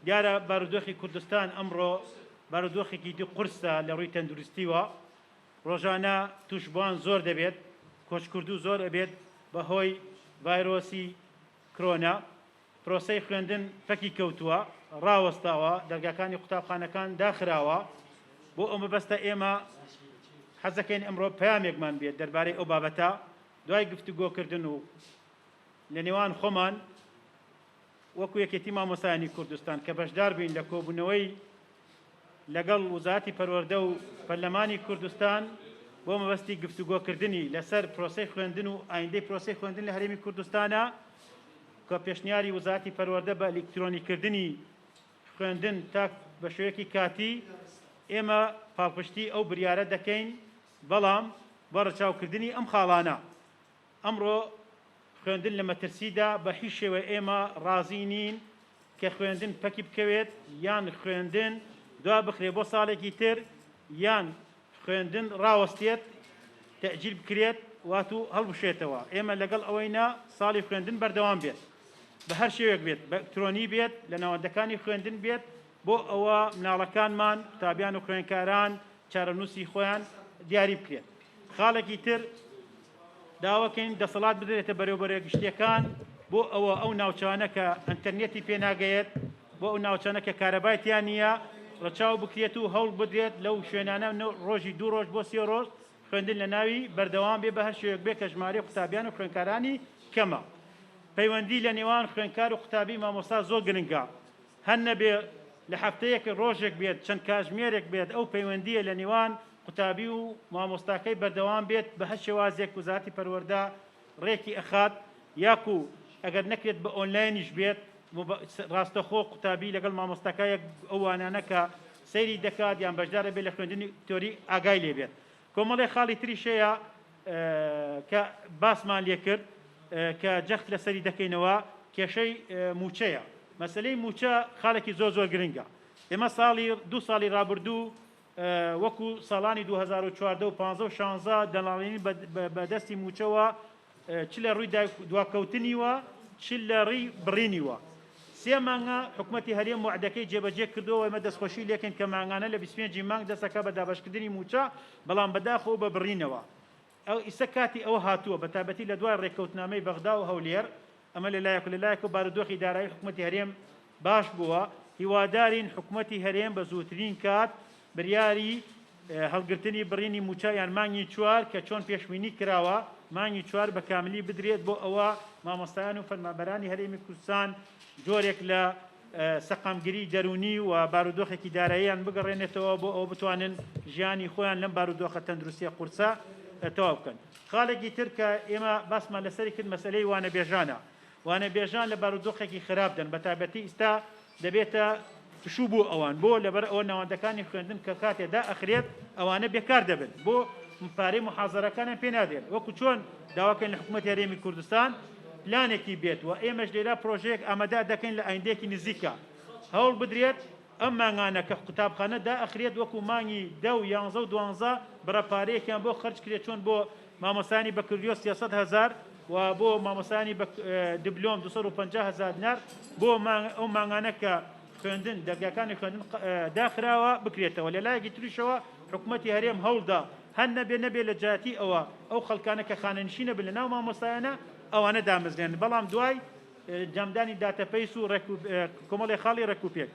دیارە بارودۆخی کوردستان ئەمڕۆ بارودۆخێکی دی قورسە لە ڕووی تەندروستیوە ڕۆژانە توشبوان زۆر دەبێت کۆچکردو زۆر ئەبێت بەهۆی ڤایرۆسی کرۆنا پرۆسەی خوێندن پەکی کەوتووە ڕاوەستاوە دەرگاکانی قوتابخانەکان داخراوە بۆ ئەو مەبەستە ئێمە حەزەکەین ئەمڕۆ پەیامێکمان بێت دەربارەی ئەو بابەتە دوای گفتوگۆکردن و لە نێوان خۆمان وەکو یەکێتی مامۆسایانی کوردستان کە بەشدار بین لە کۆبوونەوەی لەگەڵ وزارەتی پەروەردە و پەرلەمانی کوردستان بۆ مەبەستی گفتوگۆکردنی لەسەر پرۆسەی خوێندن و ئایندەی پرۆسەی خوێندن لە هەرێمی کوردستانە کە پێشنیاری وزارەتی پەروەردە بە ئەلکترۆنیکردنی خوێندن تا بە شێوەیەکی کاتی ئێمە پاڵپشتی ئەو بریارە دەکەین بەڵام بە ڕەچاوکردنی ئەم خاڵانە ئەمڕۆ خوێندن لە مەترسیدا بە هیچ شێوە ئێمە ڕازی نین کە خوێندن پەکی بکەوێت یان خوێندن دوا بخرێ بۆ ساڵێکی تر یان خوێندن ڕاوەستێت تەئجیل بکرێت واتو هەڵبشێتەوە ئێمە لەگەڵ ئەوەینا ساڵی خوێندن بەردەوام بێت بە هەر شێوێک بێت بە ئەلکترۆنی بێت لە ناوەندەکانی خوێندن بێت بۆ ئەوە مناڵەکانمان قوتابیان و خوێندکاران چارەنووسی خۆیان دیاری بکرێت خاڵێکی تر داواکەین دەسەڵات بدرێتە بەرەوبەر گشتیەکان بۆ ئەوە ئەو ناوچانە کە ئەنتەرنێتی پێناگەیەت بۆ ئەو ناوچانە کە کارەبایتیان نییە ڕەچاو بکرێت و هەوڵ بدرێت لەو شوێنانە ڕۆژی دوو ڕۆژ بۆ سێ ڕۆژ خوێندن لە ناوی بەردەوام بێ بە هەر شێوەیەک بێ کە ژمارەی قوتابیان و خوێندکارانی کەمە پەیوەندی لە نێوان خوێندکار و قوتابی مامۆستا زۆر گرنگە هەر نەبێ لە هەفتەیەک ڕۆژێک بێت چەند کاتژمێرێک بێت ئەو پەیوەندیە لە نێوان قوتابی و مامۆستاکەی بەردەوام بێت بە هەر شێوازێک وزارەتی پەروەردە ڕێکی ئەخات یاکو ئەگەر نەکرێت بە ئۆنلاینیش بێت ڕاستەخۆ قوتابی لەگەڵ مامۆستاکایەک ئەو وانانە کە سەیری دەکات یان بەشدارە بێت لە خوێندنی تۆری ئاگای لێ بێت کۆمەڵی خاڵی تریشەیە کە باسمان لێ کرد کە جەخت لەسەری دەکەینەوە کێشەی موچەیە مەسلەی موچە خاڵێکی زۆر زۆر گرنگە ئێمە دوو ساڵی ڕابردوو وەکو ساڵانی 2014 و 15 و 16 دەڵاڵینی بەدەستی موچەوە چ لە ڕووی دواکەوتنیوە چ لە ڕووی بڕینیوە سێ مانگە حکوومەتی هەرێم وعدەکەی جێبەجێ کردەوە ئێمە دەستخۆشی لێکن کە مانگانە لە 25 مانگ دەستەکە بە دابەشکردنی موچە بەڵام بەداخەوە بە بڕینەوە ئەو ئیسە کاتی ئەوە هاتووە بە تایبەتی لە دوای ڕێککەوتنامەی بەغدا و هەولێر ئەمە لەلایەک و بارودۆخی دارایی حکوومەتی هەرێم باش بووە هیوادارین حکوومەتی هەرێم بە زووترین کات بریاری هەڵگرتنی بڕینی موچە یان مانگی چوار کە چۆن پێشبینی کراوە مانگی چوار بە کاملی بدرێت بۆ ئەوە مامۆستایان و فەرمانبەرانی هەرێمی کوردستان جۆرێک لە سەقامگیری دەرونی و بارودۆخێکی داراییان بگەڕێنێتەوە بۆ ئەو بتوانن ژیانی خۆیان لەم بارودۆخە تەندروستیە قورسە تەواو بکەن خاڵێکی تر کە ئێمە باسمان لەسەری کرد مەسلەی وانە بێژانە وانە بێژان لە بارودۆخێکی خراپ دەن بە تایبەتی ئێستا دەبێتە فشوو بۆ ئەوان بۆ لەبەر ئەوە ناوەندەکانی خوێندن کە کاتێدا ئەخرێت ئەوانە بێکار دەبن بۆ پارەی محازەرەکانیان پێ نادێن وەکو چۆن داواکەین لە حکوومەتی هەرێمی کوردستان پلانێکی بێت و ئێمەش لێرە پرۆژەیەک ئامادە دەکەین لە ئایندەیەکی نزیکە هەوڵ بدرێت ئەم مانگانە کە قوتابخانەدا ئەخرێت وەکو مانگی 10 و 11 و 12 بەرەپارەیەکیان بۆ خەرج کرێت چۆن بۆ مامۆستانی بەکردیۆ 300,000 و بۆ مامۆستانی دیبلۆم 250,000 دینار بۆ ئەو مانگانە کە خوێندن دەرگاکانی خوێندن داخراوە بکرێتەوە لەلایەکی تریشەوە حکوومەتی هەرێم هەوڵدا هەر نەبێ لە جاتی ئەو خەڵکانە کە خانەنشینە بن لە ناو مامۆستایانە ئەوانە دامەزرێن بەڵام دوای جەمدانی داتەپەیس و کۆمەڵی خاڵی ڕێکوپێک